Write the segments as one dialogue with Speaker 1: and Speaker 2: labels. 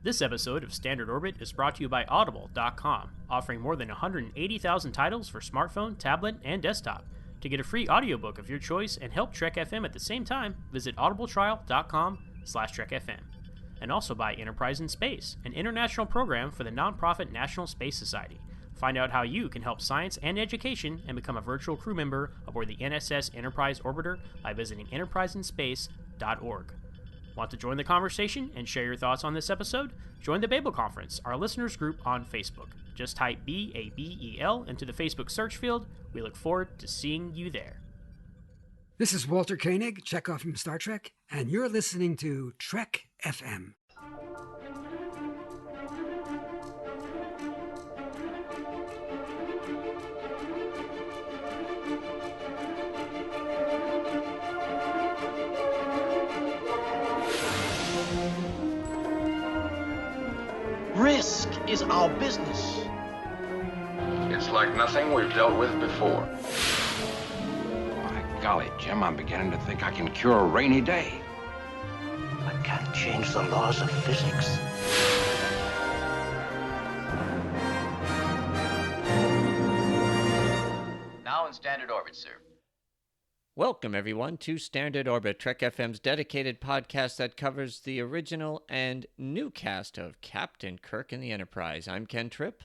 Speaker 1: This episode of Standard Orbit is brought to you by Audible.com, offering more than 180,000 titles for smartphone, tablet, and desktop. To get a free audiobook of your choice and help Trek FM at the same time, visit audibletrial.com/TrekFM. And also by Enterprise in Space, an international program for the nonprofit National Space Society. Find out how you can help science and education and become a virtual crew member aboard the NSS Enterprise Orbiter by visiting enterpriseinspace.org. Want to join the conversation and share your thoughts on this episode? Join the Babel Conference, our listeners group on Facebook. Just type BABEL into the Facebook search field. We look forward to seeing you there.
Speaker 2: This is Walter Koenig, Chekhov from Star Trek, and you're listening to Trek FM.
Speaker 3: Risk is our business.
Speaker 4: It's like nothing we've dealt with before.
Speaker 5: By golly, Jim, I'm beginning to think I can cure a rainy day.
Speaker 3: I can't change the laws of physics.
Speaker 6: Now in Standard Orbit, sir.
Speaker 7: Welcome, everyone, to Standard Orbit, Trek FM's dedicated podcast that covers the original and new cast of Captain Kirk and the Enterprise. I'm Ken Tripp.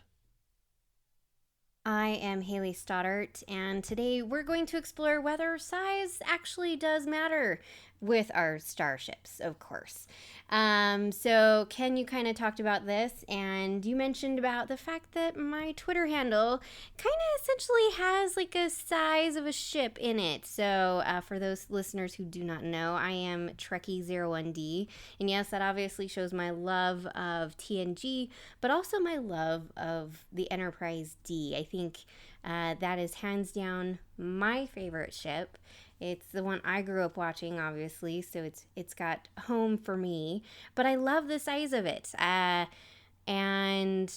Speaker 8: I am Hayley Stoddart, and today we're going to explore whether size actually does matter with our starships, of course. So Ken, you kind of talked about this, and you mentioned about the fact that my Twitter handle kind of essentially has like a size of a ship in it. So for those listeners who do not know, I am Trekkie01D, and yes, that obviously shows my love of TNG, but also my love of the Enterprise D. I think that is hands down my favorite ship. It's the one I grew up watching, obviously, so it's got home for me. But I love the size of it, and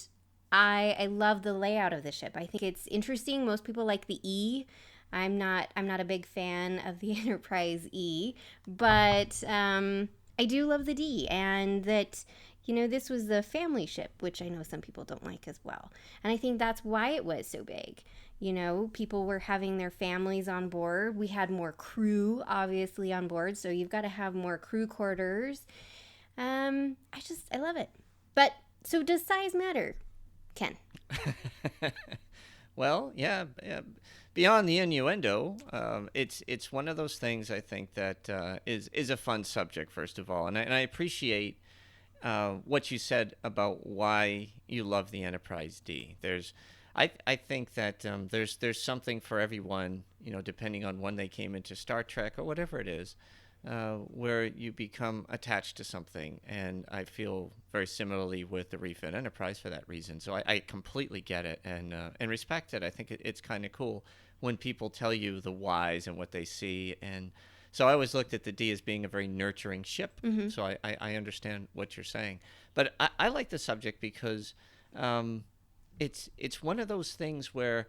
Speaker 8: I love the layout of the ship. I think it's interesting. Most people like the E. I'm not a big fan of the Enterprise E, but I do love the D, and that, you know, this was the family ship, which I know some people don't like as well. And I think that's why it was so big. You know, people were having their families on board. We had more crew, obviously, on board. So you've got to have more crew quarters. I love it. But, so does size matter, Ken?
Speaker 7: Well, yeah. Beyond the innuendo, it's one of those things, I think, that is a fun subject, first of all. And I appreciate what you said about why you love the Enterprise D. I think that there's something for everyone, you know, depending on when they came into Star Trek or whatever it is, where you become attached to something. And I feel very similarly with the refit Enterprise for that reason. So I completely get it and respect it. I think it's kind of cool when people tell you the whys and what they see. And so I always looked at the D as being a very nurturing ship. Mm-hmm. So I understand what you're saying. But I like the subject because it's one of those things where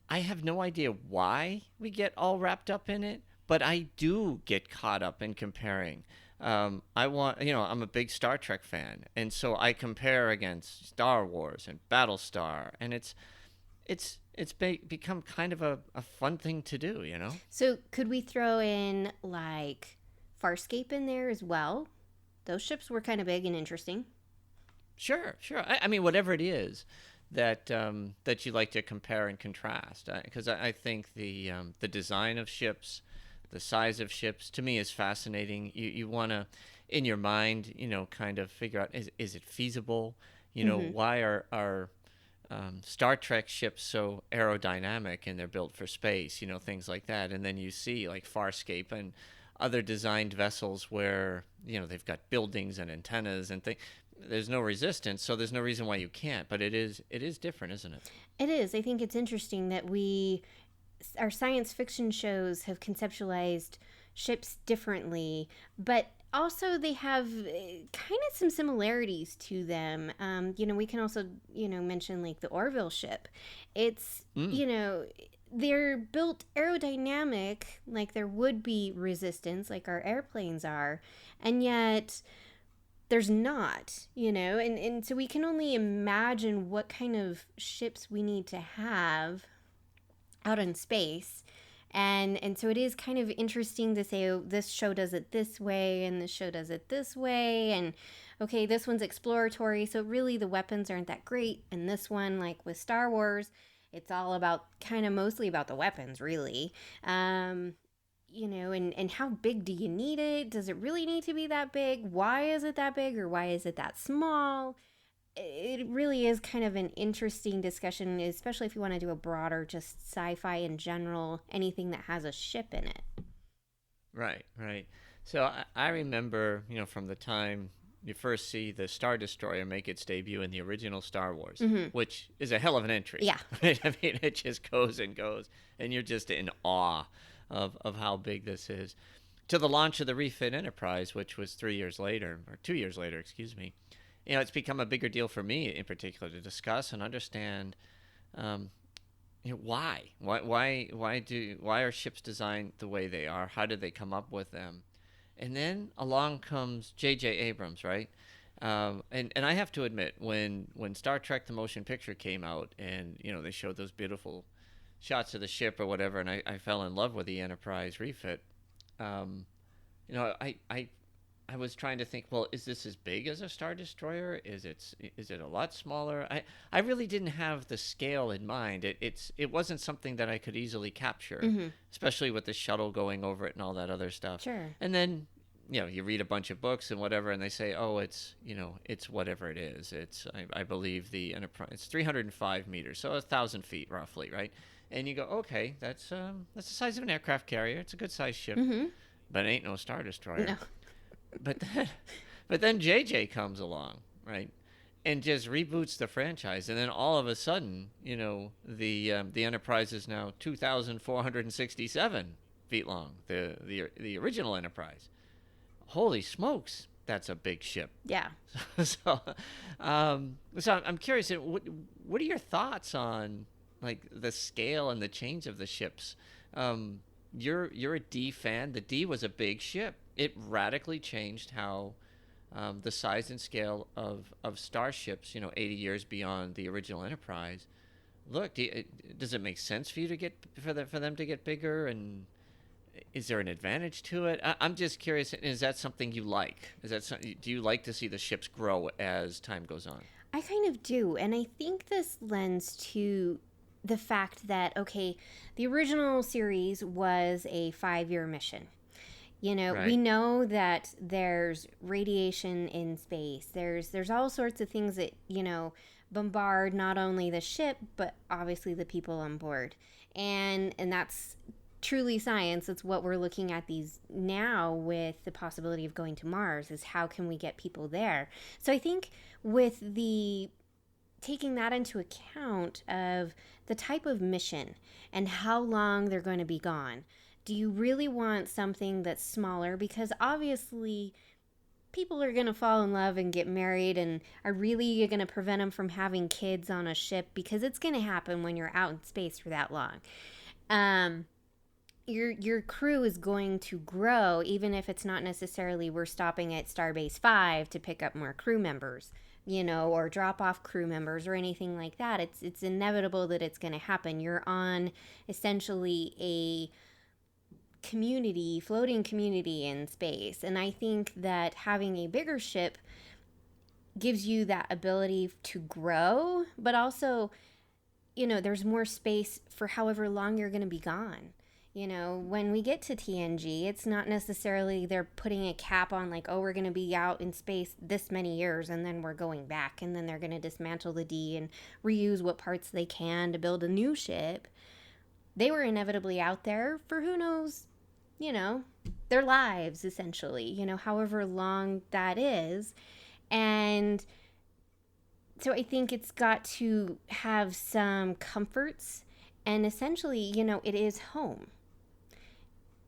Speaker 7: I have no idea why we get all wrapped up in it, but I do get caught up in comparing. I'm a big Star Trek fan, and so I compare against Star Wars and Battlestar, and it's become kind of a fun thing to do, you know?
Speaker 8: So could we throw in, like, Farscape in there as well? Those ships were kind of big and interesting.
Speaker 7: Sure. I mean, whatever it is that you like to compare and contrast, because I think the design of ships, the size of ships, to me is fascinating. You want to, in your mind, you know, kind of figure out, is it feasible? You know, mm-hmm. Why are Star Trek ships so aerodynamic and they're built for space, you know, things like that. And then you see like Farscape and other designed vessels where, you know, they've got buildings and antennas and things. There's no resistance, so there's no reason why you can't. But it is different, isn't it? It
Speaker 8: is. I think it's interesting that our science fiction shows have conceptualized ships differently, but also they have kind of some similarities to them. We can also, mention like the Orville ship. It's, they're built aerodynamic, like there would be resistance, like our airplanes are, and yet there's not, and so we can only imagine what kind of ships we need to have out in space. And so it is kind of interesting to say, oh, this show does it this way and this show does it this way, and okay, this one's exploratory, so really the weapons aren't that great, and this one, like with Star Wars, it's all about kind of mostly about the weapons, really. And how big do you need it? Does it really need to be that big? Why is it that big, or why is it that small? It really is kind of an interesting discussion, especially if you want to do a broader, just sci-fi in general, anything that has a ship in it.
Speaker 7: Right. So I remember, from the time you first see the Star Destroyer make its debut in the original Star Wars, which is a hell of an entry.
Speaker 8: Yeah.
Speaker 7: Right? I mean, it just goes and goes, and you're just in awe of how big this is. To the launch of the refit Enterprise, which was 2 years later, excuse me. It's become a bigger deal for me in particular to discuss and understand why are ships designed the way they are? How did they come up with them? And then along comes J.J. Abrams, right? And I have to admit, when Star Trek the Motion Picture came out, and they showed those beautiful shots of the ship or whatever, and I fell in love with the Enterprise refit. I was trying to think, well, is this as big as a Star Destroyer? Is it a lot smaller? I really didn't have the scale in mind. It wasn't something that I could easily capture, especially with the shuttle going over it and all that other stuff.
Speaker 8: Sure.
Speaker 7: And then, you read a bunch of books and whatever, and they say, oh, it's whatever it is. I believe the Enterprise, it's 305 meters, so 1,000 feet roughly, right? And you go, okay, that's the size of an aircraft carrier. It's a good sized ship, but it ain't no Star Destroyer. No. But then JJ comes along, right, and just reboots the franchise, and then all of a sudden, the Enterprise is now 2,467 feet long. The original Enterprise. Holy smokes, that's a big ship.
Speaker 8: Yeah.
Speaker 7: So I'm curious. What are your thoughts on like the scale and the change of the ships? You're a D fan. The D was a big ship. It radically changed how the size and scale of starships, 80 years beyond the original Enterprise. Look, does it make sense for you to for them to get bigger? And is there an advantage to it? I'm just curious. Is that something you like? Do you like to see the ships grow as time goes on?
Speaker 8: I kind of do, and I think this lends to the fact that, okay, the original series was a 5-year mission. Right. We know that there's radiation in space. There's all sorts of things that, bombard not only the ship, but obviously the people on board. And that's truly science. It's what we're looking at these now with the possibility of going to Mars, is how can we get people there? So I think with taking that into account of the type of mission and how long they're going to be gone, do you really want something that's smaller? Because obviously people are going to fall in love and get married, and are really going to prevent them from having kids on a ship, because it's going to happen when you're out in space for that long. Your crew is going to grow, even if it's not necessarily we're stopping at Starbase 5 to pick up more crew members, or drop off crew members or anything like that. It's inevitable that it's going to happen. You're on essentially a floating community in space. And I think that having a bigger ship gives you that ability to grow, but also, there's more space for however long you're going to be gone. When we get to TNG, it's not necessarily they're putting a cap on like, oh, we're going to be out in space this many years and then we're going back, and then they're going to dismantle the D and reuse what parts they can to build a new ship. They were inevitably out there for who knows, their lives, essentially, however long that is. And so I think it's got to have some comforts, and essentially, it is home.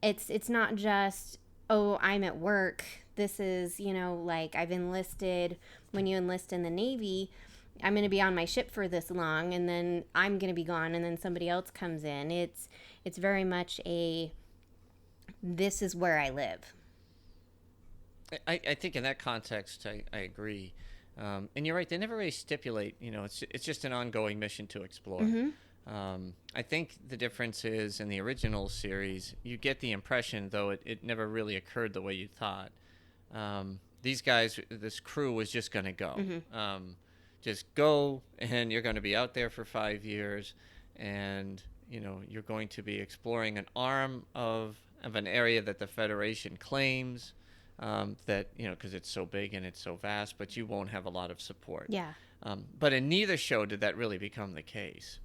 Speaker 8: It's not just, oh, I'm at work. This is, like I've enlisted. When you enlist in the Navy, I'm going to be on my ship for this long, and then I'm going to be gone, and then somebody else comes in. It's very much this is where I live.
Speaker 7: I think in that context, I agree. And you're right. They never really stipulate. It's just an ongoing mission to explore. I think the difference is in the original series, you get the impression, though it never really occurred the way you thought. These guys, this crew was just going to go. Just go, and you're going to be out there for 5 years, and you're going to be exploring an arm of an area that the Federation claims. That because it's so big and it's so vast, but you won't have a lot of support.
Speaker 8: Yeah.
Speaker 7: But in neither show did that really become the case,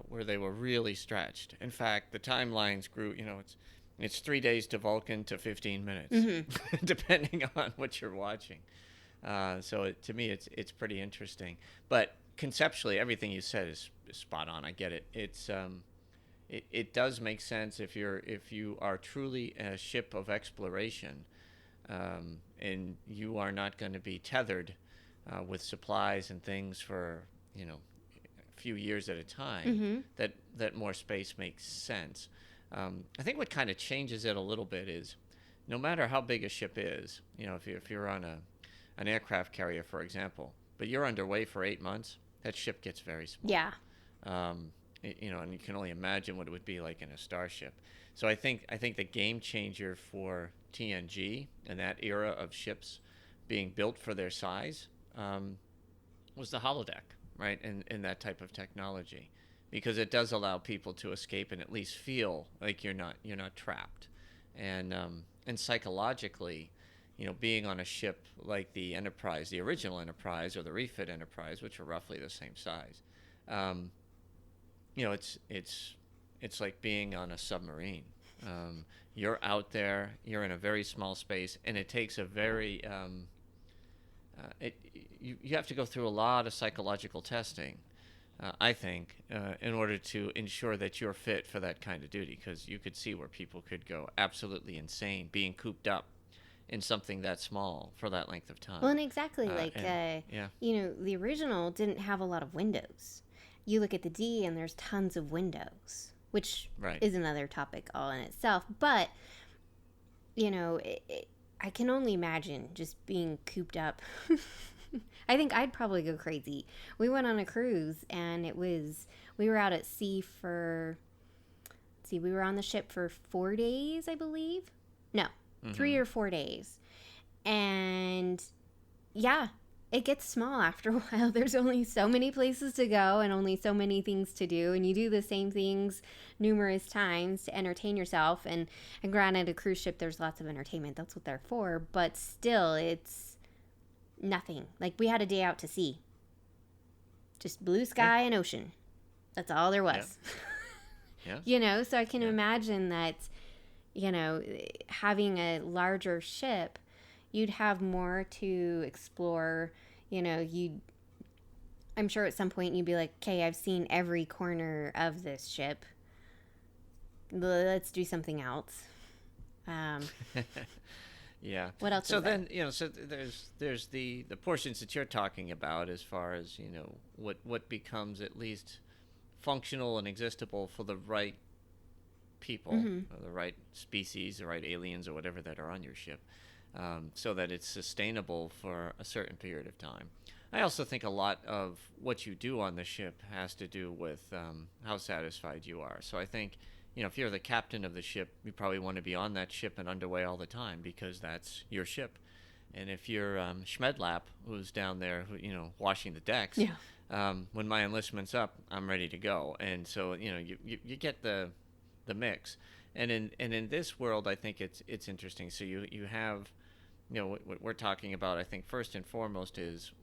Speaker 7: where they were really stretched. In fact, the timelines grew. It's 3 days to Vulcan to 15 minutes, depending on what you're watching. So to me, it's pretty interesting. But conceptually, everything you said is spot on. I get it. It does make sense if you are truly a ship of exploration. And you are not going to be tethered with supplies and things for a few years at a time. That more space makes sense. I think what kind of changes it a little bit is, no matter how big a ship is, if you're on an aircraft carrier, for example, but you're underway for 8 months, that ship gets very small.
Speaker 8: Yeah.
Speaker 7: And you can only imagine what it would be like in a starship. So I think the game changer for TNG and that era of ships being built for their size was the holodeck, right? And that type of technology, because it does allow people to escape and at least feel like you're not trapped. And psychologically, being on a ship like the Enterprise, the original Enterprise, or the refit Enterprise, which are roughly the same size, it's like being on a submarine. You're out there, you're in a very small space, and it takes a very you have to go through a lot of psychological testing, I think, in order to ensure that you're fit for that kind of duty, because you could see where people could go absolutely insane being cooped up in something that small for that length of time.
Speaker 8: Well, and exactly, the original didn't have a lot of windows. You look at the D and there's tons of windows, which is another topic all in itself. But, I can only imagine just being cooped up. I think I'd probably go crazy. We went on a cruise, and we were out at sea we were on the ship for 4 days, I believe. No, 3 or 4 days. And yeah, it gets small after a while. There's only so many places to go and only so many things to do, and you do the same things numerous times to entertain yourself. And granted, a cruise ship, there's lots of entertainment. That's what they're for. But still, it's nothing. Like, we had a day out to sea. Just blue sky and ocean. That's all there was.
Speaker 7: Yeah.
Speaker 8: So I can imagine that, having a larger ship, you'd have more to explore. I'm sure at some point you'd be like, okay, I've seen every corner of this ship. Let's do something else.
Speaker 7: Yeah.
Speaker 8: What else?
Speaker 7: So then, so there's the portions that you're talking about, as far as what becomes at least functional and existable for the right people, or the right species, the right aliens, or whatever that are on your ship. So that it's sustainable for a certain period of time. I also think a lot of what you do on the ship has to do with how satisfied you are. So I think, if you're the captain of the ship, you probably want to be on that ship and underway all the time, because that's your ship. And if you're Schmedlap, who's down there, washing the decks, when my enlistment's up, I'm ready to go. And so, you get the mix. And in this world, I think it's interesting. So you have, what we're talking about, I think first and foremost is,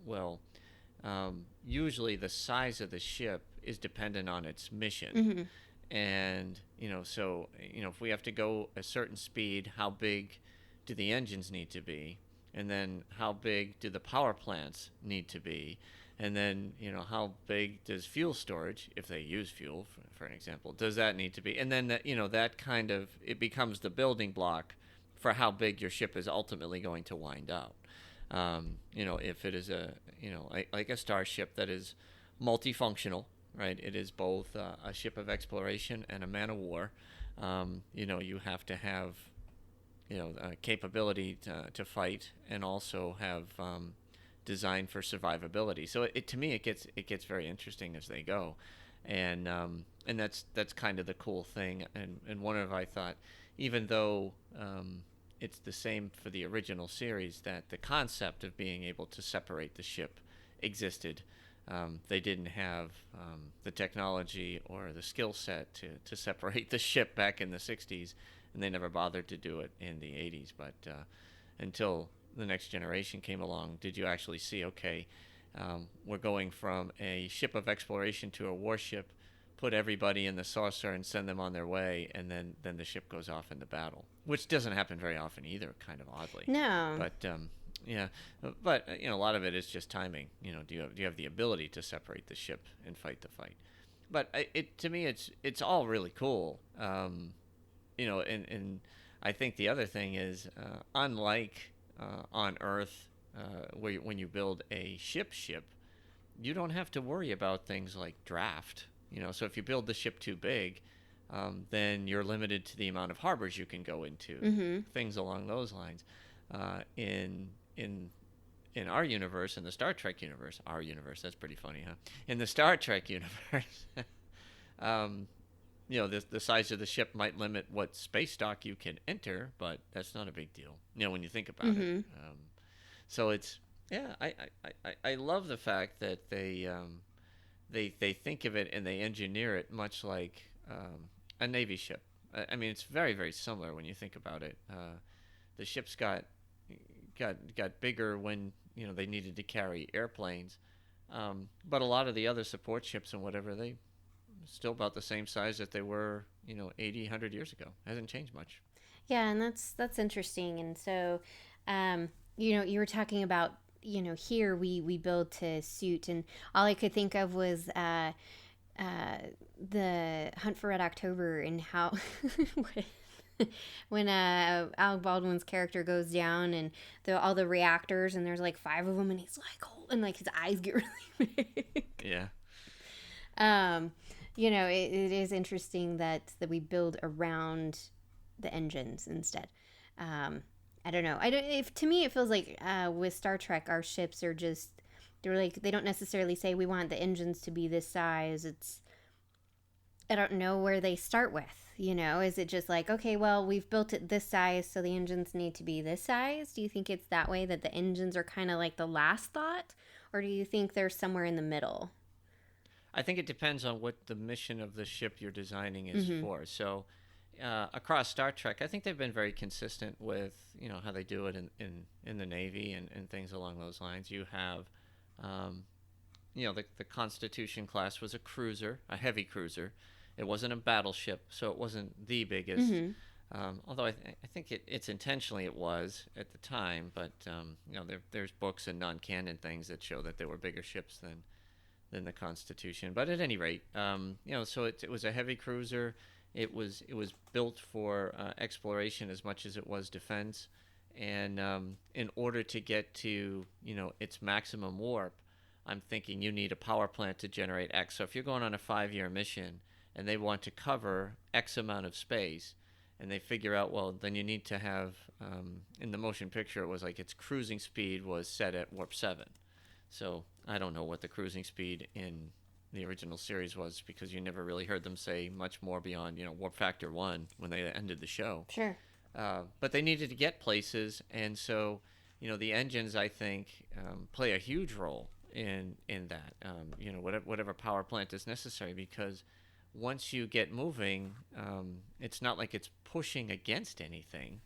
Speaker 7: usually the size of the ship is dependent on its mission. And, so, if we have to go a certain speed, how big do the engines need to be? And then how big do the power plants need to be? And then, how big does fuel storage, if they use fuel, for an example, does that need to be? And then, that kind of, it becomes the building block for how big your ship is ultimately going to wind up. If it is like a starship that is multifunctional, right? It is both a ship of exploration and a man of war. You have to have capability to fight, and also have designed for survivability. So to me, it gets very interesting as they go, and that's kind of the cool thing. And one of, I thought, even though it's the same for the original series, that the concept of being able to separate the ship existed. They didn't have the technology or the skill set to separate the ship back in the 60s, and they never bothered to do it in the 80s. But until the Next Generation came along, did you actually see, okay, we're going from a ship of exploration to a warship, put everybody in the saucer and send them on their way, and then the ship goes off into battle, which doesn't happen very often either, kind of oddly.
Speaker 8: No.
Speaker 7: But yeah, but a lot of it is just timing. Do you have the ability to separate the ship and fight the fight? But to me, it's all really cool. And I think the other thing is, unlike on Earth, when you build a ship, you don't have to worry about things like draft. So if you build the ship too big, then you're limited to the amount of harbors you can go into, things along those lines. In our universe, in the Star Trek universe, that's pretty funny, huh? In the Star Trek universe, the size of the ship might limit what space dock you can enter, but that's not a big deal, when you think about it. So it's, I love the fact that they think of it and they engineer it much like a Navy ship. I mean, it's very, very similar when you think about it. The ship's got bigger when they needed to carry airplanes, but a lot of the other support ships and whatever, they still about the same size that they were 80, 100 years ago. Hasn't changed much.
Speaker 8: Yeah, and that's interesting. And so you were talking about here we build to suit, and all I could think of was the Hunt for Red October, and how when Alec Baldwin's character goes down and all the reactors, and there's like 5 of them, and he's like, oh, and like his eyes get really big.
Speaker 7: Yeah.
Speaker 8: It is interesting that we build around the engines instead. I don't know. To me, it feels like with Star Trek, our ships are just, they don't necessarily say we want the engines to be this size. I don't know where they start with. Is it just like, okay, well, we've built it this size, so the engines need to be this size? Do you think it's that way, that the engines are kind of like the last thought? Or do you think they're somewhere in the middle?
Speaker 7: I think it depends on what the mission of the ship you're designing is for. So across Star Trek, I think they've been very consistent with, how they do it in the Navy and things along those lines. You have, the Constitution class was a cruiser, a heavy cruiser. It wasn't a battleship, so it wasn't the biggest. Although I think it's intentionally it was at the time, but there's books and non-canon things that show that there were bigger ships than the Constitution. But at any rate, so it was a heavy cruiser. It was built for exploration as much as it was defense, and in order to get to its maximum warp, I'm thinking you need a power plant to generate X. So if you're going on a 5-year mission and they want to cover X amount of space, and they figure out, well, then you need to have, in the motion picture, it was like its cruising speed was set at warp 7. So I don't know what the cruising speed in the original series was, because you never really heard them say much more beyond, warp factor 1 when they ended the show.
Speaker 8: Sure.
Speaker 7: But they needed to get places, and so, the engines, I think, play a huge role in that, whatever power plant is necessary, because once you get moving, it's not like it's pushing against anything.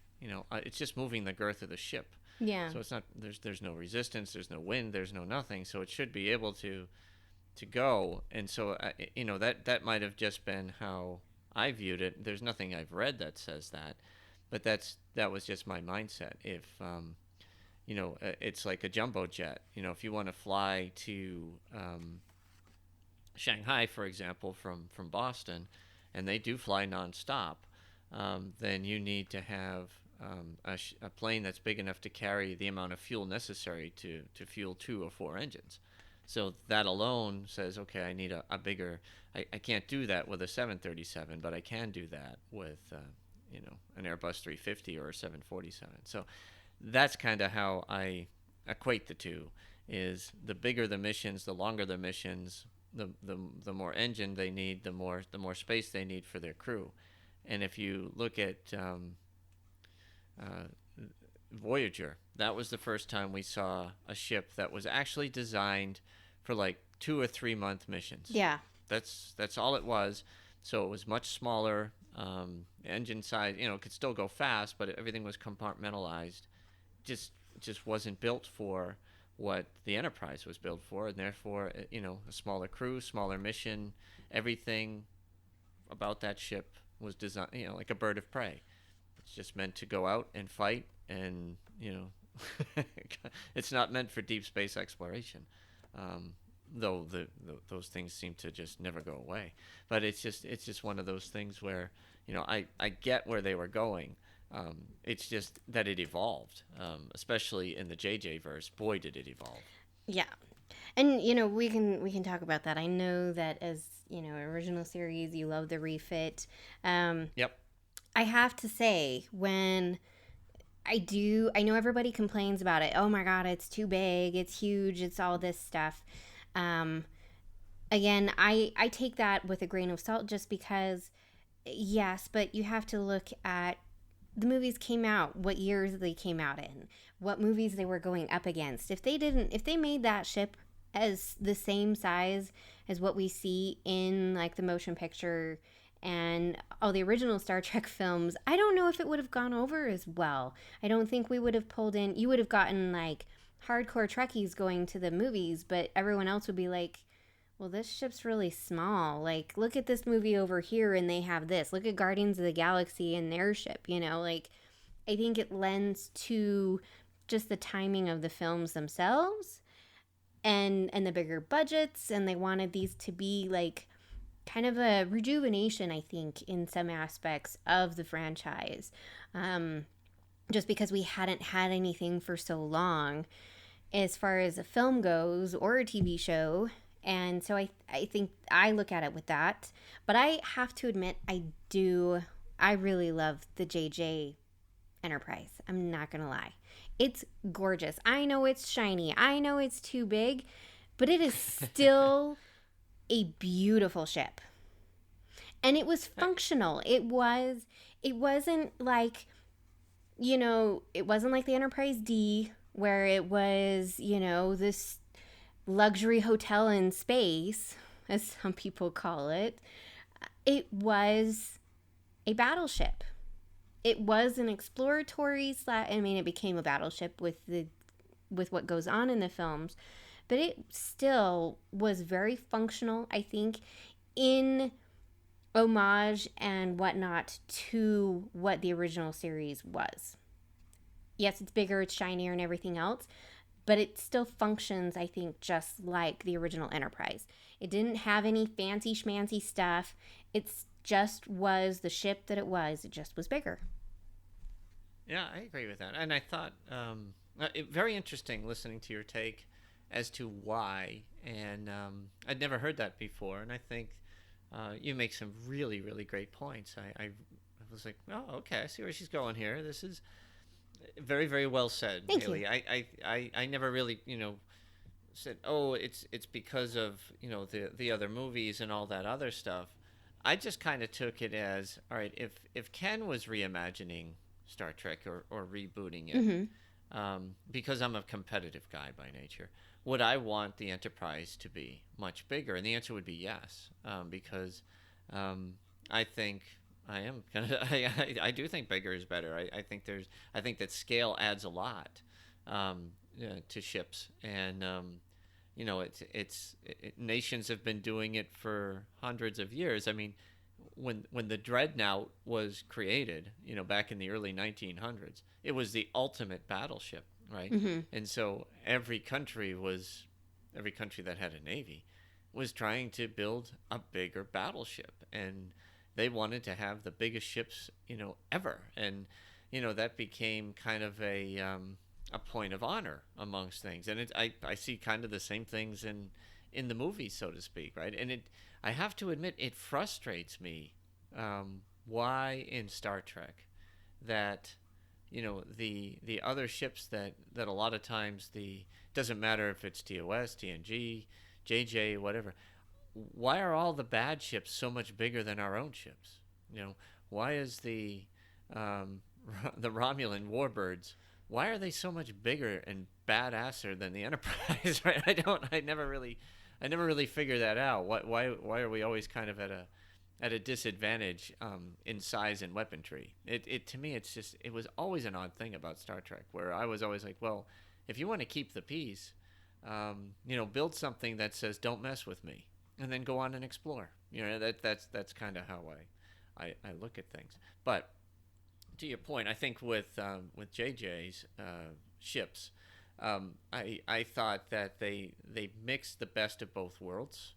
Speaker 7: It's just moving the girth of the ship.
Speaker 8: Yeah.
Speaker 7: So it's not, there's no resistance, there's no wind, there's no nothing. So it should be able to go. And so that might have just been how I viewed it. There's nothing I've read that says that, but that was just my mindset. If it's like a jumbo jet. If you want to fly to Shanghai, for example, from Boston, and they do fly nonstop, then you need to have a plane that's big enough to carry the amount of fuel necessary to fuel 2 or 4 engines. So that alone says, okay, I need a bigger. I can't do that with a 737, but I can do that with an Airbus 350 or a 747. So that's kind of how I equate the two. Is the bigger the missions, the longer the missions, the more engine they need, the more space they need for their crew. And if you look at Voyager, that was the first time we saw a ship that was actually designed for like 2 or 3 month missions.
Speaker 8: Yeah.
Speaker 7: That's all it was. So it was much smaller. Engine size, could still go fast, but everything was compartmentalized. Just wasn't built for what the Enterprise was built for, and therefore, a smaller crew, smaller mission. Everything about that ship was designed, like a bird of prey. It's just meant to go out and fight, and it's not meant for deep space exploration. Though those things seem to just never go away. But it's just one of those things where I get where they were going. It's just that it evolved, especially in the JJ verse. Boy, did it evolve!
Speaker 8: Yeah, and we can talk about that. I know that as original series, you love the refit.
Speaker 7: Yep.
Speaker 8: I have to say, when I know everybody complains about it. Oh my God, it's too big, it's huge, it's all this stuff. Again, I take that with a grain of salt, just because, yes, but you have to look at the movies came out, what years they came out in, what movies they were going up against. If they made that ship as the same size as what we see in like the motion picture and all the original Star Trek films, I don't know if it would have gone over as well. I don't think we would have pulled in, you would have gotten like hardcore Trekkies going to the movies, but everyone else would be like, well, this ship's really small. Like, look at this movie over here and they have this. Look at Guardians of the Galaxy and their ship, like, I think it lends to just the timing of the films themselves and the bigger budgets, and they wanted these to be like kind of a rejuvenation, I think, in some aspects of the franchise. Just because we hadn't had anything for so long as far as a film goes or a TV show. And so I think I look at it with that. But I have to admit, I really love the JJ Enterprise. I'm not going to lie. It's gorgeous. I know it's shiny. I know it's too big. But it is still a beautiful ship. And it was functional. It wasn't like, it wasn't like the Enterprise D, where it was, this luxury hotel in space, as some people call it. It was a battleship. It was an exploratory it became a battleship with what goes on in the films, but it still was very functional, I think, in homage and whatnot to what the original series was. Yes, it's bigger, it's shinier and everything else, but it still functions, I think, just like the original Enterprise. It didn't have any fancy schmancy stuff. It just was the ship that it was. It just was bigger.
Speaker 7: Yeah, I agree with that. And I thought very interesting listening to your take as to why. And I'd never heard that before. And I think you make some really, really great points. I was like, oh, okay, I see where she's going here. This is very, very well said,
Speaker 8: Thank
Speaker 7: Hayley.
Speaker 8: you.
Speaker 7: I never really, said, oh, it's because of, the other movies and all that other stuff. I just kind of took it as, all right, if Ken was reimagining Star Trek or rebooting it, because I'm a competitive guy by nature, would I want the Enterprise to be much bigger? And the answer would be yes, because I think I am kind of I do think bigger is better. I think that scale adds a lot to ships, and nations have been doing it for hundreds of years. I mean, when the Dreadnought was created, back in the early 1900s, it was the ultimate battleship, right? Mm-hmm. And so every country that had a navy was trying to build a bigger battleship, and they wanted to have the biggest ships, ever. And, that became kind of a point of honor amongst things. And I see kind of the same things in the movies, so to speak, right? And I have to admit, it frustrates me why in Star Trek that, the other ships that a lot of times doesn't matter if it's TOS, TNG, JJ, whatever, why are all the bad ships so much bigger than our own ships? Why is the Romulan warbirds, why are they so much bigger and badasser than the Enterprise? Right? I never really figured that out. Why are we always kind of at a disadvantage in size and weaponry? It to me, it was always an odd thing about Star Trek, where I was always like, well, if you want to keep the peace, build something that says don't mess with me, and then go on and explore. That's kind of how I look at things. But to your point, I think with JJ's ships, I thought that they mixed the best of both worlds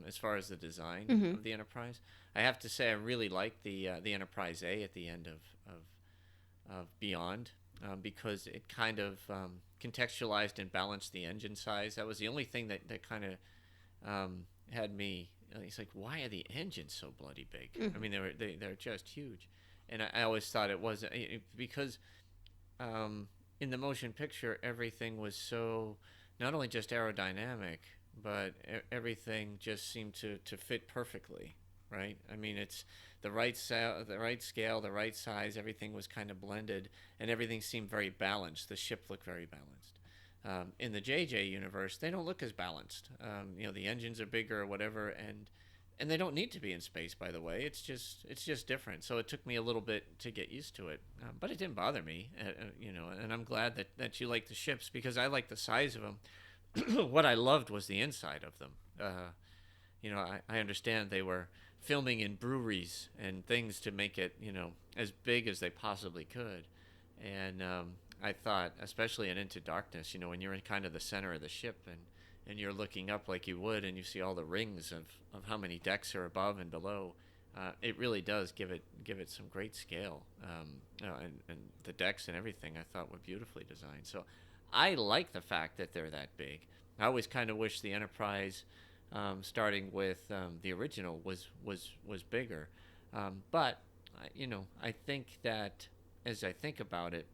Speaker 7: as far as the design of the Enterprise. I have to say I really liked the Enterprise A at the end of Beyond, because it kind of contextualized and balanced the engine size. That was the only thing that kind of had me. It's like, why are the engines so bloody big? I mean, they're just huge, and I always thought it was because in the motion picture everything was so not only just aerodynamic, but everything just seemed to fit perfectly, right? I mean, it's the right scale, the right size. Everything was kind of blended, and everything seemed very balanced. The ship looked very balanced. In the JJ universe, they don't look as balanced. The engines are bigger or whatever, and they don't need to be in space, by the way. It's just different. So it took me a little bit to get used to it, but it didn't bother me, and I'm glad that you like the ships, because I like the size of them. What I loved was the inside of them. I understand they were filming in breweries and things to make it, as big as they possibly could. And I thought, especially in Into Darkness, when you're in kind of the center of the ship and you're looking up like you would, and you see all the rings of how many decks are above and below, it really does give it some great scale. And the decks and everything I thought were beautifully designed. So I like the fact that they're that big. I always kind of wish the Enterprise, starting with the original, was bigger. But I think that as I think about it,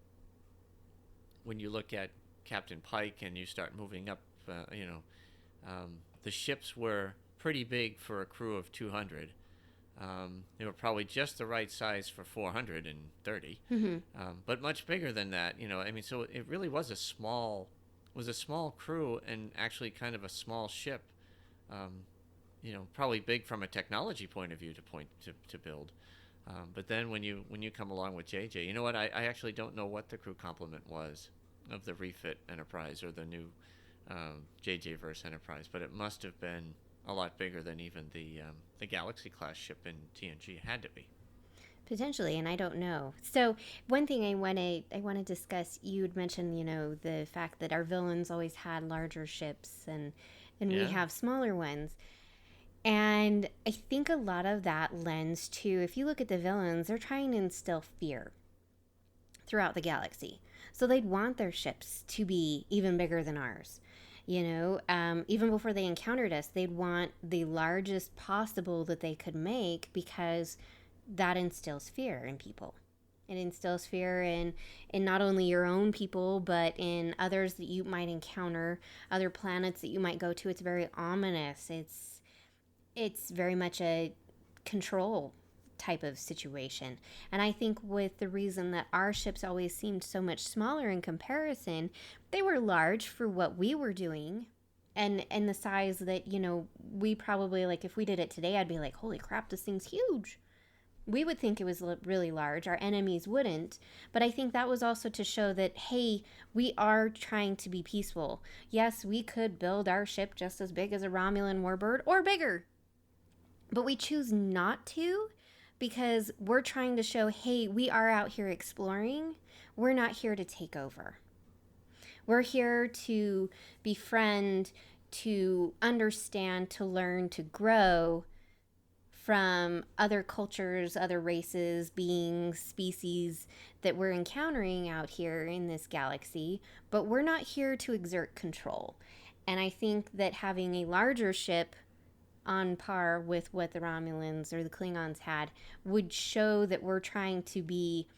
Speaker 7: when you look at Captain Pike and you start moving up, the ships were pretty big for a crew of 200. They were probably just the right size for 430, but much bigger than that. So it really was a small crew, and actually kind of a small ship. Probably big from a technology point of view to build. But then when you come along with JJ, you know what? I actually don't know what the crew complement was of the refit Enterprise or the new JJ-verse Enterprise, but it must have been a lot bigger than even the Galaxy class ship in TNG had to be.
Speaker 8: Potentially, and I don't know. So one thing I want to discuss, you had mentioned, the fact that our villains always had larger ships and we have smaller ones. And I think a lot of that lends to, if you look at the villains, they're trying to instill fear throughout the galaxy. So they'd want their ships to be even bigger than ours. Even before they encountered us, they'd want the largest possible that they could make, because that instills fear in people. It instills fear in not only your own people, but in others that you might encounter, other planets that you might go to. It's very ominous. It's very much a control type of situation. And I think with the reason that our ships always seemed so much smaller in comparison, they were large for what we were doing, and the size that, we probably, like, if we did it today, I'd be like, holy crap, this thing's huge. We would think it was really large. Our enemies wouldn't. But I think that was also to show that, hey, we are trying to be peaceful. Yes, we could build our ship just as big as a Romulan warbird or bigger, but we choose not to, because we're trying to show, hey, we are out here exploring. We're not here to take over. We're here to befriend, to understand, to learn, to grow from other cultures, other races, beings, species that we're encountering out here in this galaxy, but we're not here to exert control. And I think that having a larger ship on par with what the Romulans or the Klingons had would show that we're trying to be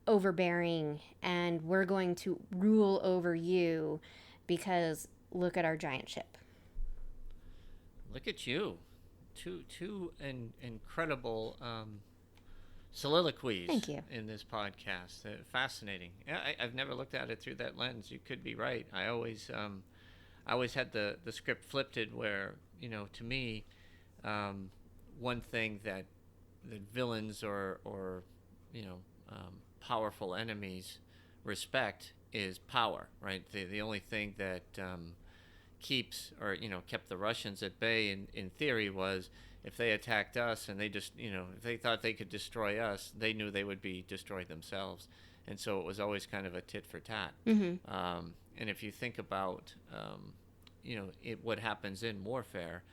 Speaker 8: overbearing and we're going to rule over you because look at our giant ship.
Speaker 7: Look at you. Two incredible soliloquies.
Speaker 8: Thank you.
Speaker 7: In this podcast. Fascinating. Yeah, I've never looked at it through that lens. You could be right. I always had the script flipped where, to me, one thing that villains or powerful enemies respect is power, right? The only thing that keeps or kept the Russians at bay in theory was if they attacked us and they just if they thought they could destroy us, they knew they would be destroyed themselves, and so it was always kind of a tit for tat. And if you think about what happens in warfare,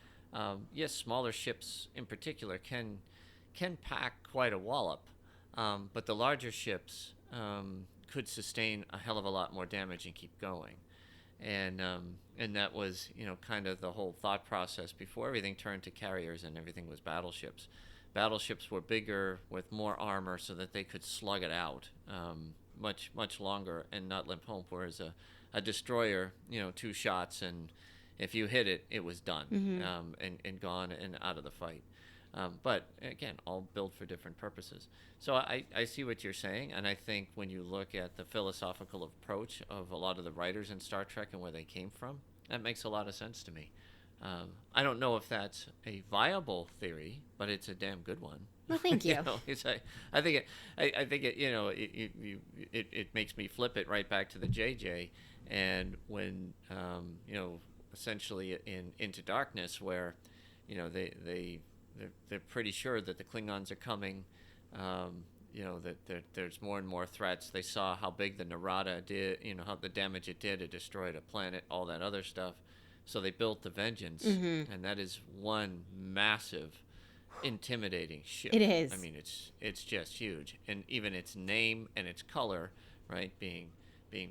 Speaker 7: yes, smaller ships in particular can pack quite a wallop. But the larger ships could sustain a hell of a lot more damage and keep going. And that was, kind of the whole thought process before everything turned to carriers and everything was battleships. Battleships were bigger with more armor so that they could slug it out much longer and not limp home, whereas a destroyer, 2 shots, and if you hit it, it was done and gone and out of the fight. But again, all built for different purposes. So I see what you're saying, and I think when you look at the philosophical approach of a lot of the writers in Star Trek and where they came from, that makes a lot of sense to me. I don't know if that's a viable theory, but it's a damn good one.
Speaker 8: Well, thank you.
Speaker 7: I think it makes me flip it right back to the JJ, and when essentially in Into Darkness, where they're pretty sure that the Klingons are coming, that there's more and more threats. They saw how big the Narada did, how the damage it did. It destroyed a planet, all that other stuff. So they built the Vengeance, and that is one massive, intimidating ship.
Speaker 8: It is.
Speaker 7: I mean, it's just huge. And even its name and its color, right, being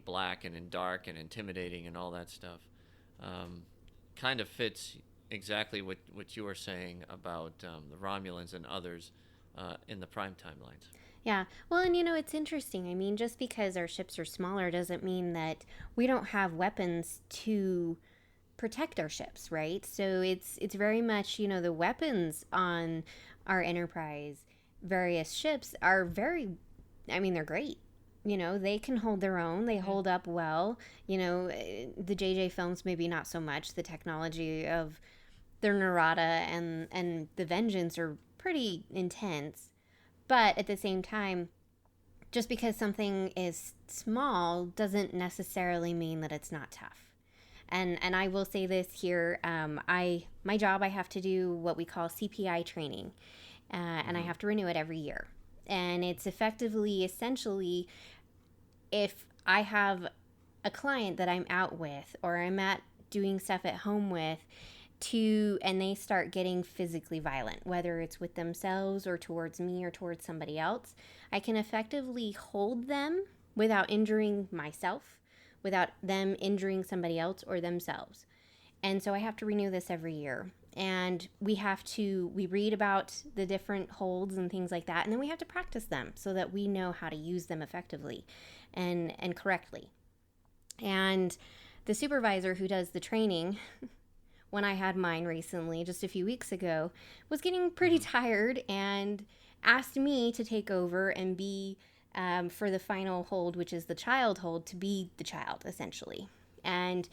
Speaker 7: black and in dark and intimidating and all that stuff, kind of fits exactly what you were saying about the Romulans and others in the Prime timelines.
Speaker 8: Yeah. Well, and it's interesting. I mean, just because our ships are smaller doesn't mean that we don't have weapons to protect our ships, right? So it's very much, the weapons on our Enterprise various ships are they're great. They can hold their own. They hold up well. The JJ films, maybe not so much. The technology of their Narada and the Vengeance are pretty intense. But at the same time, just because something is small doesn't necessarily mean that it's not tough. And I will say this here, my job, I have to do what we call CPI training, and I have to renew it every year. And it's essentially, if I have a client that I'm out with or I'm doing stuff at home with, and they start getting physically violent, whether it's with themselves or towards me or towards somebody else, I can effectively hold them without injuring myself, without them injuring somebody else or themselves. And so I have to renew this every year. And we read about the different holds and things like that, and then we have to practice them so that we know how to use them effectively and correctly. And the supervisor who does the training, when I had mine recently, just a few weeks ago, was getting pretty tired and asked me to take over and be, for the final hold, which is the child hold, to be the child, essentially. And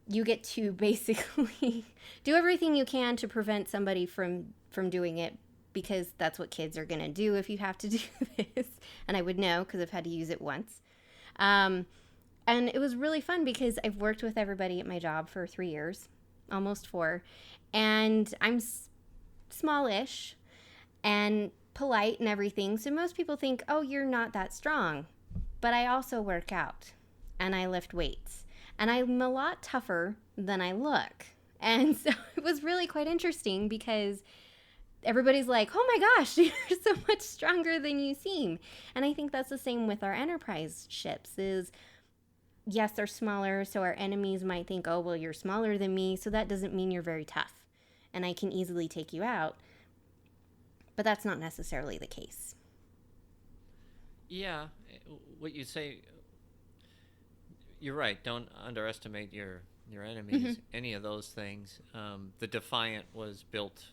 Speaker 8: you get to basically do everything you can to prevent somebody from doing it, because that's what kids are going to do if you have to do this. And I would know because I've had to use it once. And it was really fun because I've worked with everybody at my job for 3 years, almost 4. And I'm smallish and polite and everything. So most people think, oh, you're not that strong. But I also work out and I lift weights. And I'm a lot tougher than I look. And so it was really quite interesting because everybody's like, oh my gosh, you're so much stronger than you seem. And I think that's the same with our Enterprise ships is, yes, they're smaller, so our enemies might think, oh, well, you're smaller than me, so that doesn't mean you're very tough. and I can easily take you out. But that's not necessarily the case.
Speaker 7: Yeah, what you say, you're right. Don't underestimate your enemies, any of those things. The Defiant was built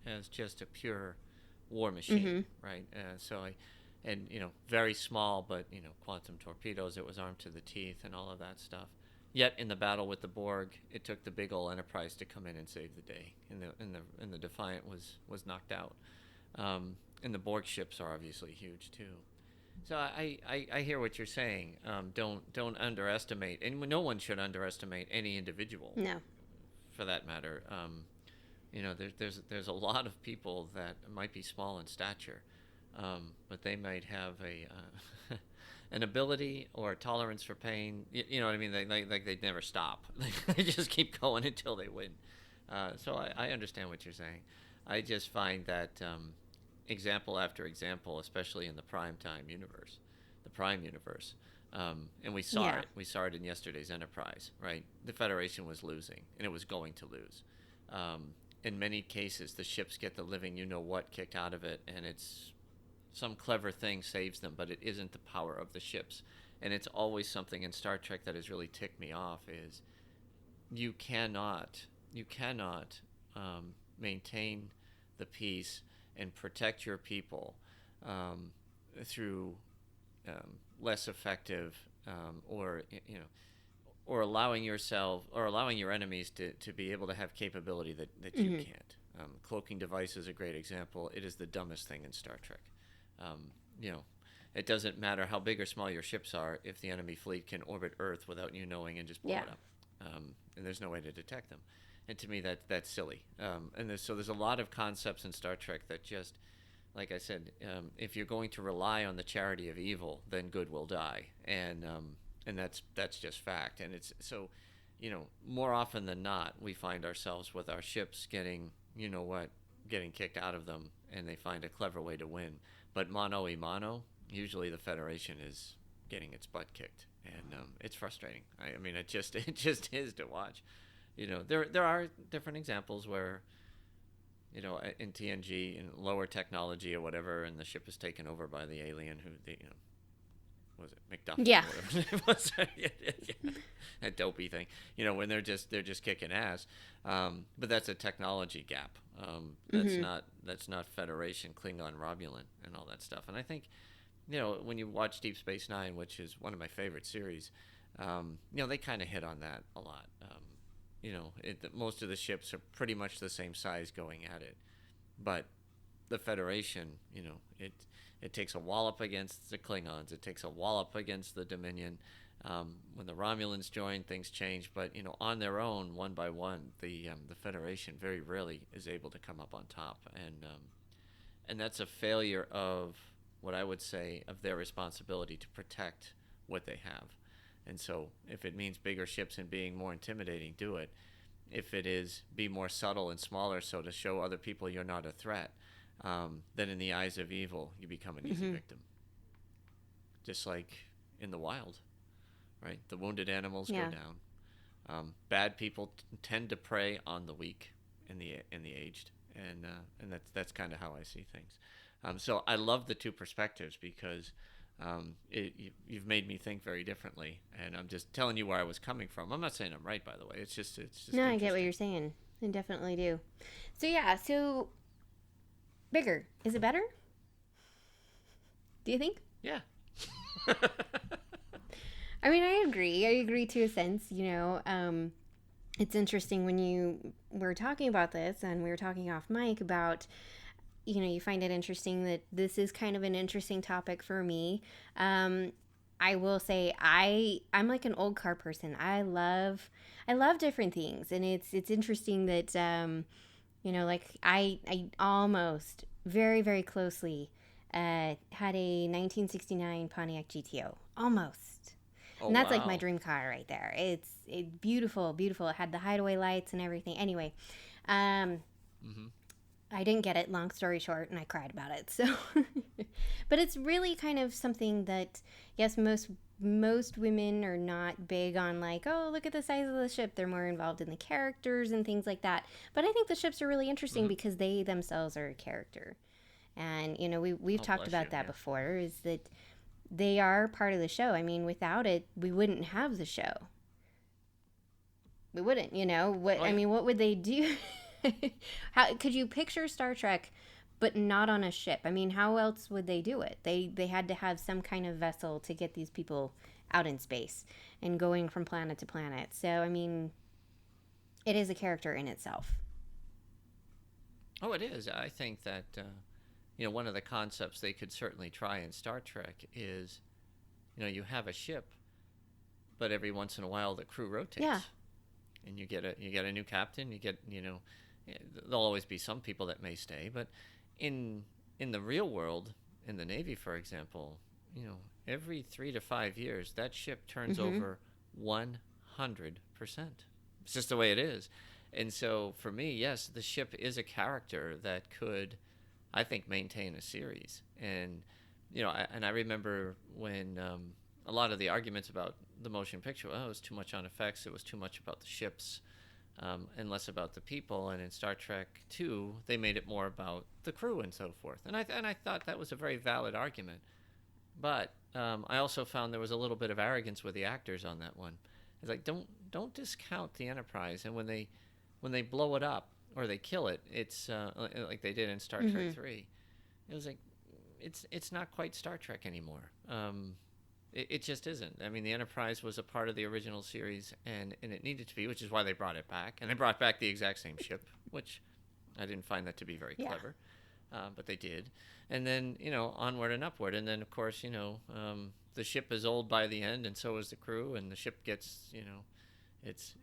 Speaker 7: as just a pure war machine, right? And very small, but quantum torpedoes. It was armed to the teeth and all of that stuff. Yet in the battle with the Borg, it took the big old Enterprise to come in and save the day, and the Defiant was knocked out. And the Borg ships are obviously huge too. So I hear what you're saying. Don't underestimate, and no one should underestimate any individual.
Speaker 8: No. For
Speaker 7: that matter. There's a lot of people that might be small in stature, but they might have an ability or a tolerance for pain. You know what I mean? They never stop. They just keep going until they win. So I understand what you're saying. I just find that example after example, especially in the Prime universe, and we saw it. We saw it in yesterday's Enterprise, right? The Federation was losing, and it was going to lose. In many cases, the ships get the living you-know-what kicked out of it, and it's some clever thing saves them, but it isn't the power of the ships. And it's always something in Star Trek that has really ticked me off is you cannot maintain the peace and protect your people through less effective or allowing yourself or allowing your enemies to be able to have capability that you can't. Cloaking device is a great example. It is the dumbest thing in Star Trek. It doesn't matter how big or small your ships are if the enemy fleet can orbit Earth without you knowing and just blow it up. And there's no way to detect them. And to me, that's silly. So there's a lot of concepts in Star Trek that just, like I said, if you're going to rely on the charity of evil, then good will die. And that's just fact. And it's so, more often than not, we find ourselves with our ships getting kicked out of them, and they find a clever way to win. But mano a mano, usually the Federation is getting its butt kicked, and it's frustrating. I mean, it just is to watch. There are different examples where, in TNG, in lower technology or whatever, and the ship is taken over by the alien who was it McDuff?
Speaker 8: Yeah.
Speaker 7: Or whatever it was. That dopey thing. When they're just kicking ass. But that's a technology gap. That's not Federation, Klingon, Romulan, and all that stuff. And I think, when you watch Deep Space Nine, which is one of my favorite series, they kind of hit on that a lot. Most of the ships are pretty much the same size going at it, but the Federation, it takes a wallop against the Klingons. It takes a wallop against the Dominion. When the Romulans join, things change. But on their own, one by one, the Federation very rarely is able to come up on top, and that's a failure of what I would say of their responsibility to protect what they have. And so, if it means bigger ships and being more intimidating, do it. If it is, be more subtle and smaller, so to show other people you're not a threat. Then in the eyes of evil, you become an easy victim. Just like in the wild, right? The wounded animals go down. Bad people tend to prey on the weak and the aged, and that's kind of how I see things. So I love the two perspectives because you've made me think very differently, and I'm just telling you where I was coming from. I'm not saying I'm right, by the way. It's just
Speaker 8: no, I get what you're saying. I definitely do. So bigger, is it better? Do you think?
Speaker 7: Yeah.
Speaker 8: I mean, I agree to a sense. It's interesting when you were talking about this, and we were talking off mic about, you find it interesting that this is kind of an interesting topic for me. I will say I'm like an old car person. I love different things, and it's interesting that like I almost very, very closely had a 1969 Pontiac GTO, almost.
Speaker 7: Oh,
Speaker 8: and that's
Speaker 7: wow.
Speaker 8: like my dream car right there. It's beautiful. It had the hideaway lights and everything. Anyway, I didn't get it, long story short, and I cried about it. So, but it's really kind of something that, yes, most women are not big on, like, oh, look at the size of the ship. They're more involved in the characters and things like that. But I think the ships are really interesting because they themselves are a character. And, you know, we've talked about that before, is that they are part of the show. I mean, without it, we wouldn't have the show. We wouldn't, you know. I mean, what would they do? How could you picture Star Trek, but not on a ship? I mean, how else would they do it? They had to have some kind of vessel to get these people out in space and going from planet to planet. So, I mean, it is a character in itself.
Speaker 7: Oh, it is. I think that, you know, one of the concepts they could certainly try in Star Trek is, you know, you have a ship, but every once in a while the crew rotates.
Speaker 8: Yeah.
Speaker 7: And you get a new captain. You get, you know, there'll always be some people that may stay, but in the real world, in the Navy, for example, you know, every 3 to 5 years, that ship turns over 100%. It's just the way it is. And so for me, yes, the ship is a character that could, I think, maintain a series. And, you know, I remember when a lot of the arguments about the motion picture, it was too much on effects, it was too much about the ships, and less about the people. And in Star Trek 2, they made it more about the crew and so forth. And I thought that was a very valid argument. But I also found there was a little bit of arrogance with the actors on that one. It's like, don't discount the Enterprise. And when they blow it up or they kill it, it's like they did in Star Trek 3. It was like, it's not quite Star Trek anymore. It just isn't. I mean, the Enterprise was a part of the original series, and it needed to be, which is why they brought it back. And they brought back the exact same ship, which I didn't find that to be very clever. But they did. And then, you know, onward and upward. And then, of course, you know, the ship is old by the end, and so is the crew. And the ship gets, you know, its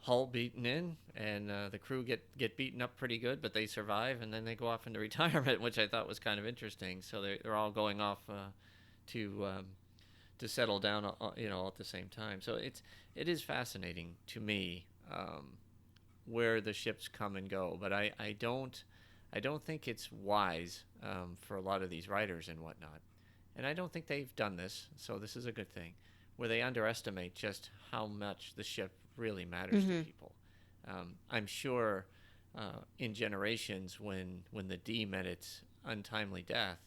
Speaker 7: hull beaten in, and the crew get beaten up pretty good, but they survive, and then they go off into retirement, which I thought was kind of interesting. So they're all going off to settle down, you know, all at the same time. So it is fascinating to me where the ships come and go. But I don't think it's wise for a lot of these writers and whatnot. And I don't think they've done this, so this is a good thing, where they underestimate just how much the ship really matters to people. I'm sure in Generations, when the D met its untimely death,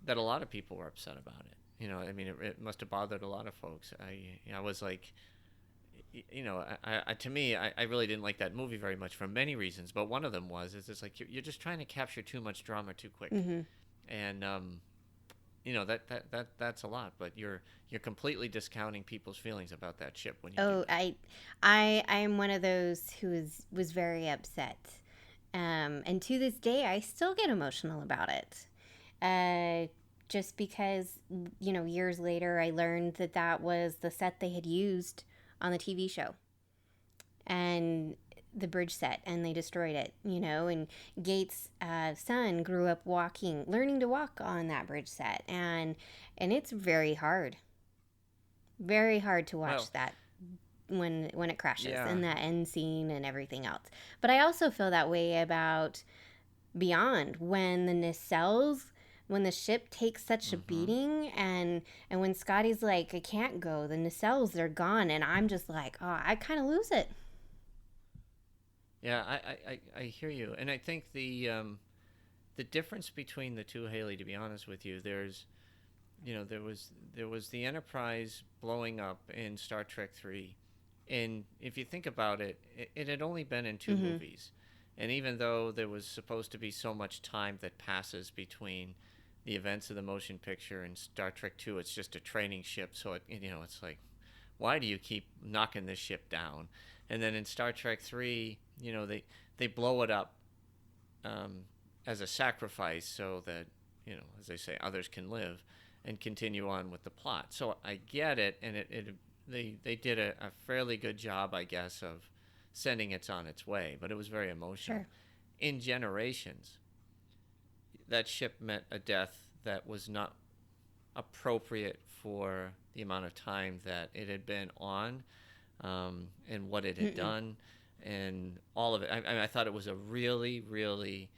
Speaker 7: that a lot of people were upset about it. You know, I mean, it must have bothered a lot of folks. I was like, you know, to me, I really didn't like that movie very much for many reasons. But one of them is it's like you're just trying to capture too much drama too quick, and you know that's a lot. But you're completely discounting people's feelings about that ship when you.
Speaker 8: Oh, I am one of those who was very upset, and to this day I still get emotional about it. Just because, you know, years later I learned that was the set they had used on the TV show, and the bridge set, and they destroyed it, you know, and Gates' son grew up learning to walk on that bridge set, and it's very hard to watch that when it crashes and that end scene and everything else. But I also feel that way about Beyond, when the nacelles, when the ship takes such a beating, and when Scotty's like, I can't go, the nacelles, they're gone, and I'm just like, oh, I kind of lose it.
Speaker 7: Yeah, I hear you, and I think the difference between the two, Hayley, to be honest with you, there was the Enterprise blowing up in Star Trek 3, and if you think about it, it had only been in 2 movies, and even though there was supposed to be so much time that passes between the events of the motion picture and Star Trek 2, it's just a training ship, so it's like, why do you keep knocking this ship down? And then in Star Trek 3, you know, they blow it up as a sacrifice so that, you know, as they say, others can live and continue on with the plot. So I get it, and they did a fairly good job, I guess, of sending it on its way, but it was very emotional.
Speaker 8: Sure.
Speaker 7: In Generations, that ship met a death that was not appropriate for the amount of time that it had been on, and what it had done. and all of it. I thought it was a really, really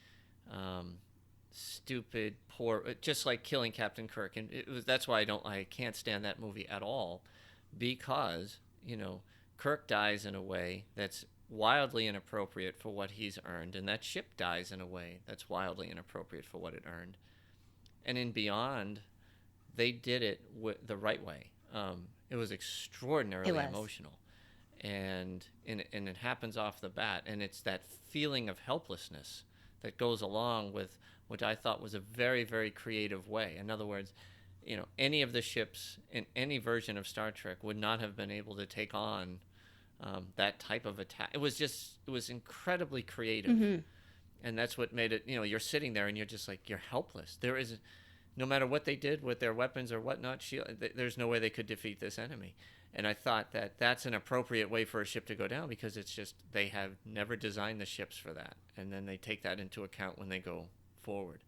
Speaker 7: stupid, poor, just like killing Captain Kirk. And that's why I can't stand that movie at all, because, Kirk dies in a way that's wildly inappropriate for what he's earned, and that ship dies in a way that's wildly inappropriate for what it earned. And in Beyond, they did it the right way. It was extraordinarily emotional, and it happens off the bat, and it's that feeling of helplessness that goes along with, which I thought was a very, very creative way. In other words, any of the ships in any version of Star Trek would not have been able to take on that type of attack. It was incredibly creative, and that's what made it. You're sitting there and you're just like, you're helpless. There is, no matter what they did with their weapons or whatnot, there's no way they could defeat this enemy. And I thought that that's an appropriate way for a ship to go down, because it's just, they have never designed the ships for that, and then they take that into account when they go forward.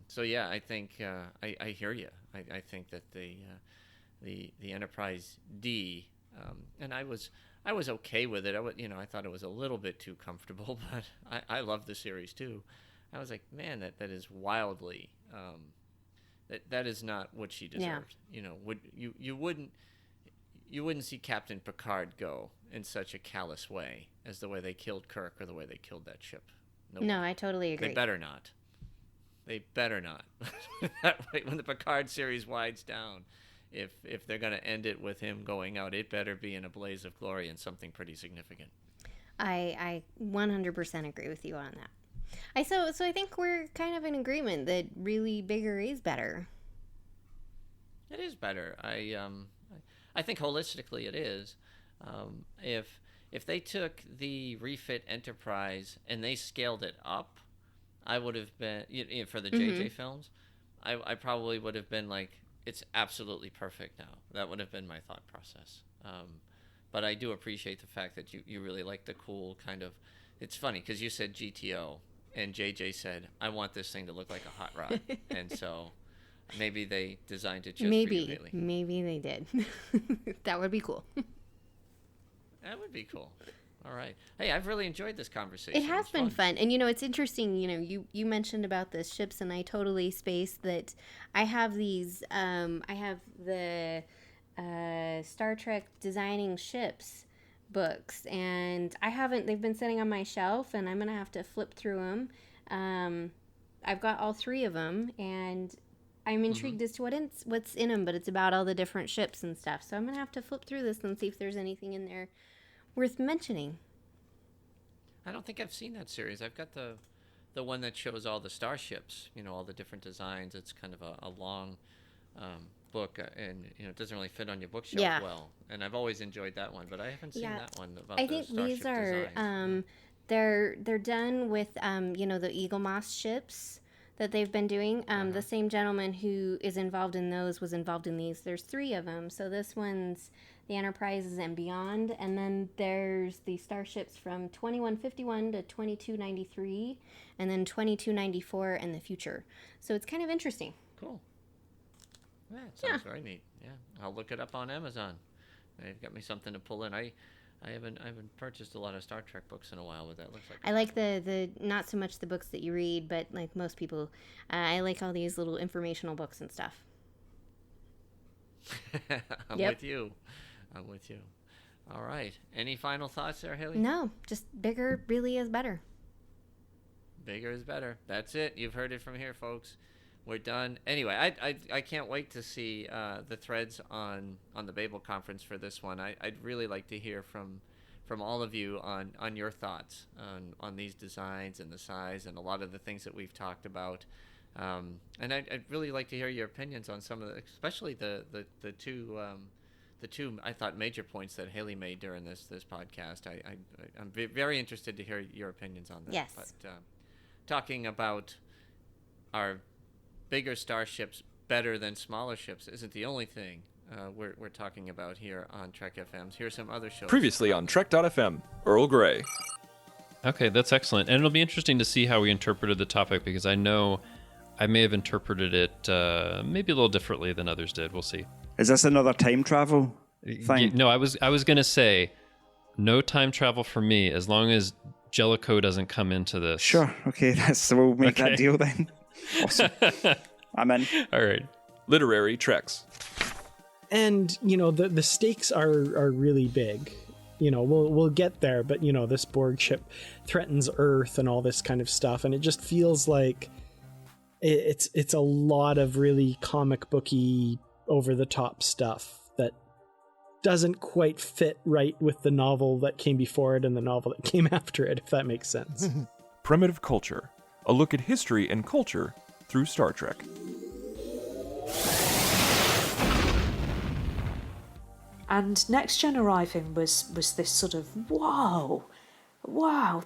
Speaker 7: So yeah, I think I hear you. I think that the Enterprise D, and I was okay with it. I thought it was a little bit too comfortable, but I love the series too. I was like, man, that is wildly that is not what she deserved. Yeah. You wouldn't see Captain Picard go in such a callous way as the way they killed Kirk or the way they killed that ship.
Speaker 8: No, I totally agree.
Speaker 7: They better not. That way, when the Picard series winds down, if they're going to end it with him going out, it better be in a blaze of glory and something pretty significant.
Speaker 8: I 100% agree with you on that. So I think we're kind of in agreement that really bigger is better.
Speaker 7: It is better. I think holistically it is. If they took the refit Enterprise and they scaled it up, I would have been, for the JJ films, I probably would have been like, it's absolutely perfect now. That would have been my thought process. But I do appreciate the fact that you really like the cool kind of, it's funny because you said GTO and JJ said, I want this thing to look like a hot rod. And so maybe they designed it just for you, Haley.
Speaker 8: Maybe they did. That would be cool.
Speaker 7: That would be cool. All right. Hey, I've really enjoyed this conversation.
Speaker 8: It has been fun. And, it's interesting, you mentioned about the ships, and I totally spaced that I have these, I have the Star Trek Designing Ships books, and they've been sitting on my shelf, and I'm going to have to flip through them. I've got all 3 of them, and I'm intrigued as to what's in them, but it's about all the different ships and stuff. So I'm going to have to flip through this and see if there's anything in there worth mentioning.
Speaker 7: I don't think I've seen that series. I've got the one that shows all the starships, all the different designs. It's kind of a long book, and it doesn't really fit on your bookshelf well. And I've always enjoyed that one, but I haven't seen that one about
Speaker 8: I
Speaker 7: the
Speaker 8: think
Speaker 7: starship
Speaker 8: these are
Speaker 7: designs.
Speaker 8: they're done with the Eagle Moss ships that they've been doing. The same gentleman who is involved in those was involved in these. There's 3 of them. So this one's the Enterprises and Beyond, and then there's the starships from 2151 to 2293, and then 2294 and the future. So it's kind of interesting.
Speaker 7: Cool. Yeah, it sounds very neat. Yeah, I'll look it up on Amazon. They've got me something to pull in. I haven't purchased a lot of Star Trek books in a while, but that looks like
Speaker 8: I like the not so much the books that you read, but like most people, I like all these little informational books and stuff.
Speaker 7: I'm with you. All right. Any final thoughts there, Haley?
Speaker 8: No, just bigger really is better.
Speaker 7: Bigger is better. That's it. You've heard it from here, folks. We're done. Anyway, I can't wait to see the threads on the Babel conference for this one. I'd really like to hear from all of you on your thoughts on these designs and the size and a lot of the things that we've talked about. And I'd really like to hear your opinions on some of the, especially the two I thought major points that Haley made during this podcast. I'm very interested to hear your opinions on that.
Speaker 8: Yes.
Speaker 7: But talking about our bigger starships better than smaller ships isn't the only thing we're talking about here on Trek FM's. Here's some other shows.
Speaker 9: Previously on Trek.fm, Earl Grey.
Speaker 10: Okay, that's excellent. And it'll be interesting to see how we interpreted the topic, because I know I may have interpreted it maybe a little differently than others did. We'll see.
Speaker 11: Is this another time travel thing?
Speaker 10: No, I was going to say No time travel for me, as long as Jellicoe doesn't come into this.
Speaker 11: Sure. Okay, we'll make that deal then. Awesome. I'm in.
Speaker 10: All right.
Speaker 9: Literary Treks.
Speaker 12: And, the stakes are really big. We'll get there, but, this Borg ship threatens Earth and all this kind of stuff. And it just feels like it's a lot of really comic booky, over-the-top stuff that doesn't quite fit right with the novel that came before it and the novel that came after it, if that makes sense.
Speaker 9: Primitive Culture. A look at history and culture through Star Trek.
Speaker 13: And Next Gen arriving was this sort of, wow,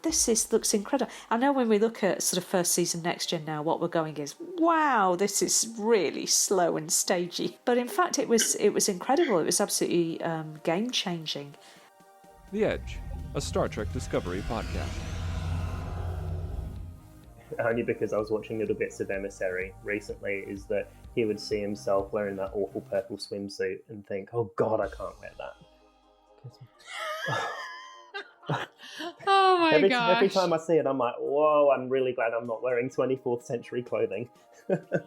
Speaker 13: this looks incredible. I know when we look at sort of first season Next Gen now, what we're going is, wow, this is really slow and stagey. But in fact, it was incredible. It was absolutely game-changing.
Speaker 9: The Edge, a Star Trek Discovery podcast.
Speaker 14: Only because I was watching little bits of Emissary recently, is that he would see himself wearing that awful purple swimsuit and think, oh God, I can't wear that.
Speaker 15: Oh my gosh.
Speaker 14: Every time I see it, I'm like, whoa, I'm really glad I'm not wearing 24th century clothing.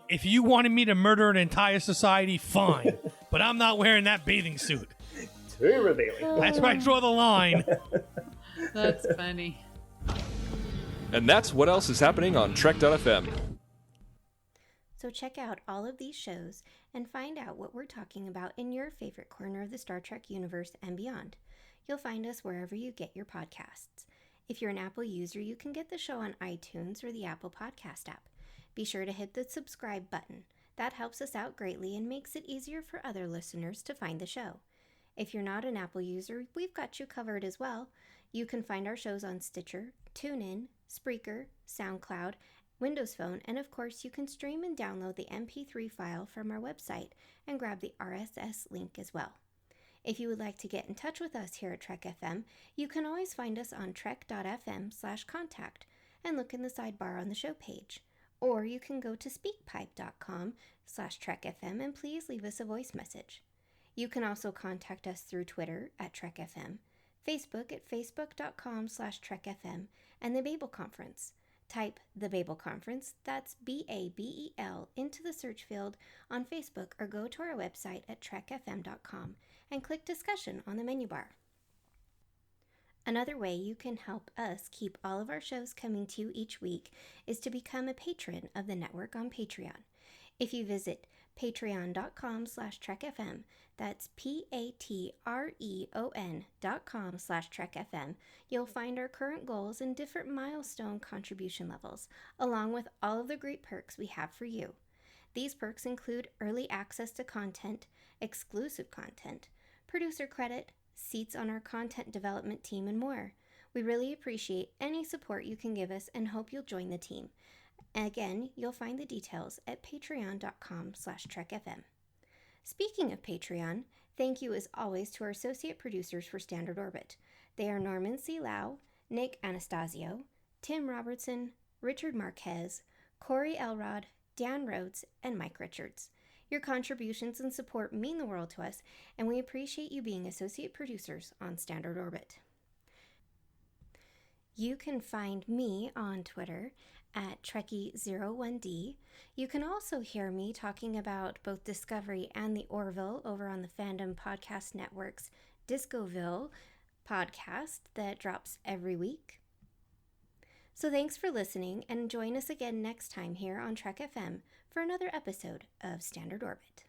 Speaker 16: If you wanted me to murder an entire society, fine. But I'm not wearing that bathing suit.
Speaker 14: Too revealing.
Speaker 16: That's where I draw the line.
Speaker 15: That's funny.
Speaker 9: And that's what else is happening on Trek.fm.
Speaker 8: So check out all of these shows and find out what we're talking about in your favorite corner of the Star Trek universe and beyond. You'll find us wherever you get your podcasts. If you're an Apple user, you can get the show on iTunes or the Apple Podcast app. Be sure to hit the subscribe button. That helps us out greatly and makes it easier for other listeners to find the show. If you're not an Apple user, we've got you covered as well. You can find our shows on Stitcher, TuneIn, Spreaker, SoundCloud, Windows Phone, and of course you can stream and download the MP3 file from our website and grab the RSS link as well. If you would like to get in touch with us here at Trek FM, you can always find us on trek.fm/contact and look in the sidebar on the show page. Or you can go to speakpipe.com/trekfm and please leave us a voice message. You can also contact us through Twitter at TrekFM, Facebook at facebook.com/trekfm, and the Babel Conference. Type the Babel Conference, that's BABEL, into the search field on Facebook or go to our website at trekfm.com and click discussion on the menu bar. Another way you can help us keep all of our shows coming to you each week is to become a patron of the network on Patreon. If you visit patreon.com/trekfm, that's patreon.com/trekfm, you'll find our current goals and different milestone contribution levels, along with all of the great perks we have for you. These perks include early access to content, exclusive content, producer credit, seats on our content development team, and more. We really appreciate any support you can give us and hope you'll join the team. Again, you'll find the details at patreon.com/trekfm. Speaking of Patreon, thank you as always to our associate producers for Standard Orbit. They are Norman C. Lau, Nick Anastasio, Tim Robertson, Richard Marquez, Corey Elrod, Dan Rhodes, and Mike Richards. Your contributions and support mean the world to us, and we appreciate you being associate producers on Standard Orbit. You can find me on Twitter at Trekkie01D. You can also hear me talking about both Discovery and the Orville over on the Fandom Podcast Network's Discoville podcast that drops every week. So thanks for listening, and join us again next time here on Trek FM for another episode of Standard Orbit.